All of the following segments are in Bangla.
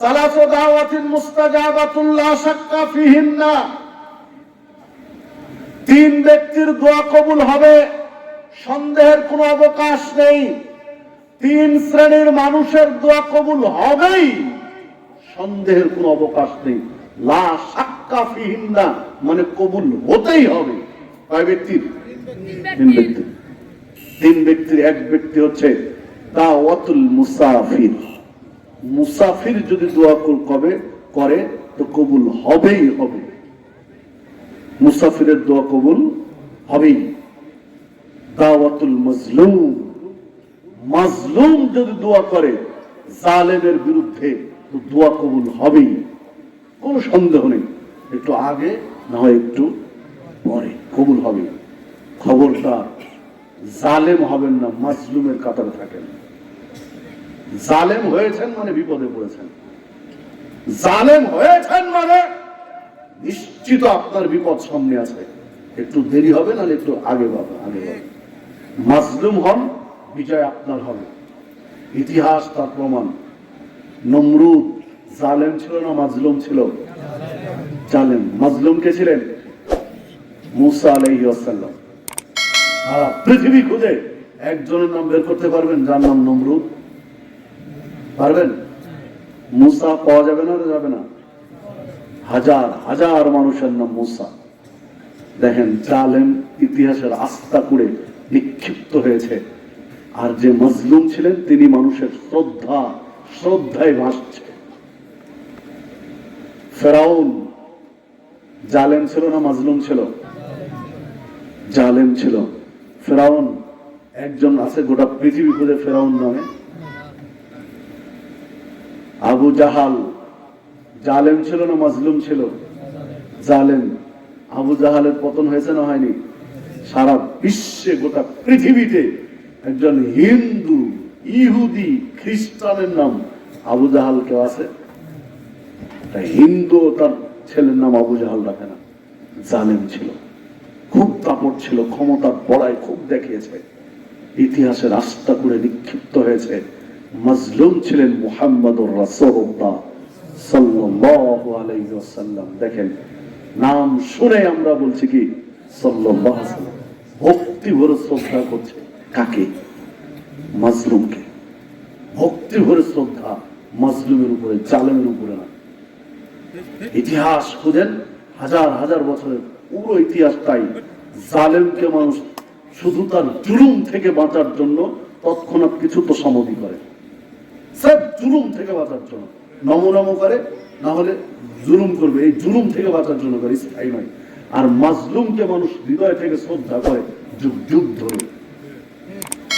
সালাসু দাওয়াতিন মুস্তাজাবাতুন লা শাক্কা ফিহিন্না, তিন ব্যক্তির দোয়া কবুল হবে, সন্দেহের কোনো অবকাশ নেই। তিন শ্রেণীর মানুষের দোয়া কবুল হবেই, সন্দেহের কোনো অবকাশ নেই। লা শাক্কা ফিহিন্না মানে কবুল হতেই হবে। কয় ব্যক্তির? তিন ব্যক্তির। তিন ব্যক্তির এক ব্যক্তি হচ্ছে দাওয়াতুল মুসাফির। মুসাফির যদি দোয়া করে তো কবুল হবেই হবে, মুসাফিরের দোয়া কবুল হবেই। দাওয়াতুল মাজলুম, মাজলুম যদি দোয়া করে জালেমের বিরুদ্ধে তো দোয়া কবুল হবেই, কোনো সন্দেহ নেই। একটু আগে না হয় একটু পরে কবুল হবে। খবরদার জালেম হবেন না, মাজলুমের কাতারে থাকেন। জালেম হয়েছেন মানে বিপদে পড়েছেন, জালেম হয়েছেন মানে নিশ্চিত আপনার বিপদ সামনে আছে। একটু দেরি হবে না, একটু আগে বাবা আগে বাবা। মাজলুম হন, বিজয় আপনার হবে। ইতিহাস তার প্রমাণ। নমরুদ জালেম ছিল না মাজলুম ছিল? জালেম। মাজলুম কে ছিলেন? মুসা আলাইহিস সালাম। সারা পৃথিবী খুঁজে একজনের নাম বের করতে পারবেন যার নাম নমরুদ? পারবেন? মুসা পাওয়া যাবে না? যাবে না? হাজার হাজার মানুষের নাম মুসা। দেখেন জালেম ইতিহাসের আস্থা করে নিক্ষিপ্ত হয়েছে, আর যে মাজলুম ছিলেন তিনি মানুষের শ্রদ্ধায় ভাসছে। ফেরাউন জালেম ছিল না মাজলুম ছিল? জালেম ছিল। ফেরাউন একজন আছে গোটা পৃথিবী খুঁজে ফেরাউন নামে। আবু জাহাল জালেম ছিল না মাজলুম ছিল? জালেম। আবু জাহালের পতন হয়েছে না হয়নি? সারা বিশ্বে গোটা পৃথিবীতে একজন হিন্দু, ইহুদি, খ্রিস্টানের নাম আবু জাহাল কেউ আছে? হিন্দু তার ছেলের নাম আবু জাহাল রাখে না। জালেম ছিল, খুব দাপট ছিল, ক্ষমতার বড়াই খুব দেখিয়েছে, ইতিহাসের আস্থা করে নিক্ষিপ্ত হয়েছে। মাজলুম ছিলেন মুহাম্মদুর রাসূলুল্লাহ সাল্লাল্লাহু আলাইহি ওয়াসাল্লাম। দেখেন নাম শুনে আমরা বলছি কি সাল্লাল্লাহু আলাইহি ওয়াসাল্লাম, ভক্তি ভরে শ্রদ্ধা করছে। কাকে? মাজলুমকে। ভক্তি ভরে শ্রদ্ধা মাজলুমের উপরে, জালেমের উপরে না। ইতিহাস খুঁজেন, হাজার হাজার বছরের পুরো ইতিহাস তাই। জালেমকে মানুষ শুধু তার জুলুম থেকে বাঁচার জন্য তৎক্ষণাৎ কিছু তো সমাধি করে, সব জুলুম থেকে বাঁচার জন্য নম করে, না হলে জুলুম করবে, এই জুলুম থেকে বাঁচার জন্য করে, স্থায়ী নয়। আর মাজলুমকে মানুষ হৃদয় থেকে শ্রদ্ধা করে যুগ যুগ ধরে।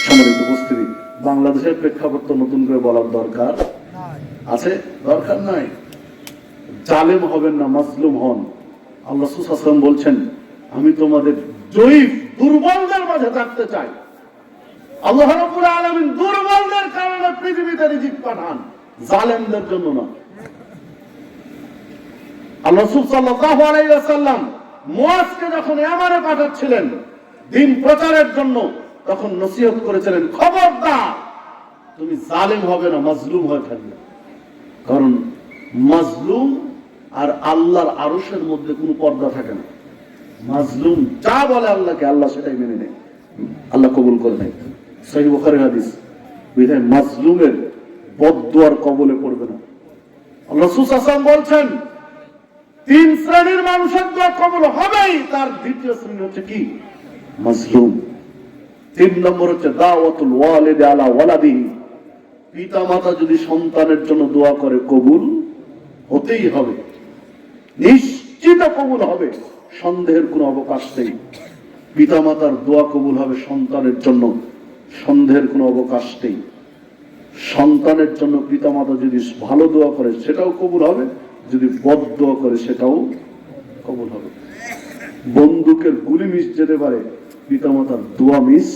সম্মানিত উপস্থিতি, বাংলাদেশের প্রেক্ষাপট তো নতুন করে বলার দরকার আছে? দরকার নাই। জালেম হবেন না, মাজলুম হন। আল্লাহ রাসূল সাল্লাল্লাহু আলাইহি ওয়াসাল্লাম বলছেন, আমি তোমাদের জয়ীফ দুর্বলদের মাঝে থাকতে চাই। আল্লাহ রাব্বুল আলামিন দুর্বলদের কারণে পৃথিবীতে রিজিক পাঠান, জালেমদের জন্য না। আল্লাহ রাসূল সাল্লাল্লাহু আলাইহি ওয়াসাল্লাম মুআজকে যখন ইয়ামানে পাঠাচ্ছিলেন দ্বীন প্রচারের জন্য, তখন নসিহত করেছিলেন, খবরদার তুমি জালেম হবে না, মাজলুম হয়ে থাকবে। কারণ মাজলুম আর আল্লাহর আরশের মধ্যে কোনো পর্দা থাকে না। মাজলুম যা বলে আল্লাহকে, আল্লাহ সেটাই মেনে নেয়, আল্লাহ কবুল করে নেয়। সহিহ বুখারীর হাদিস। বিধায় মাজলুমের বদদুয়ার কবলে পড়বে না। আল্লাহ রাসূল সাল্লাল্লাহু আলাইহি ওয়াসাল্লাম বলছেন, তিন শ্রেণীর মানুষের দোয়া কবুল হবেই, তার দ্বিতীয় শ্রেণী হচ্ছে কি? মাজলুম। তিন নম্বর হচ্ছে দাওয়াতুল ওয়ালিদি আলা ওয়ালাদিহি, পিতা মাতা যদি সন্তানের জন্য দোয়া করে কবুল হতেই হবে, নিশ্চিত কবুল হবে, সন্দেহের কোনো অবকাশ নেই। পিতা মাতার দোয়া কবুল হবে সন্তানের জন্য, সন্দেহের কোনো অবকাশ নেই। সন্তানের জন্য পিতা মাতা যদি ভালো দোয়া করে সেটাও কবুল হবে, যদি বদ দোয়া করে সেটাও কবুল হবে। বন্দুকের গুলি মিস যেতে পারে, পিতা মাতার দোয়া মিস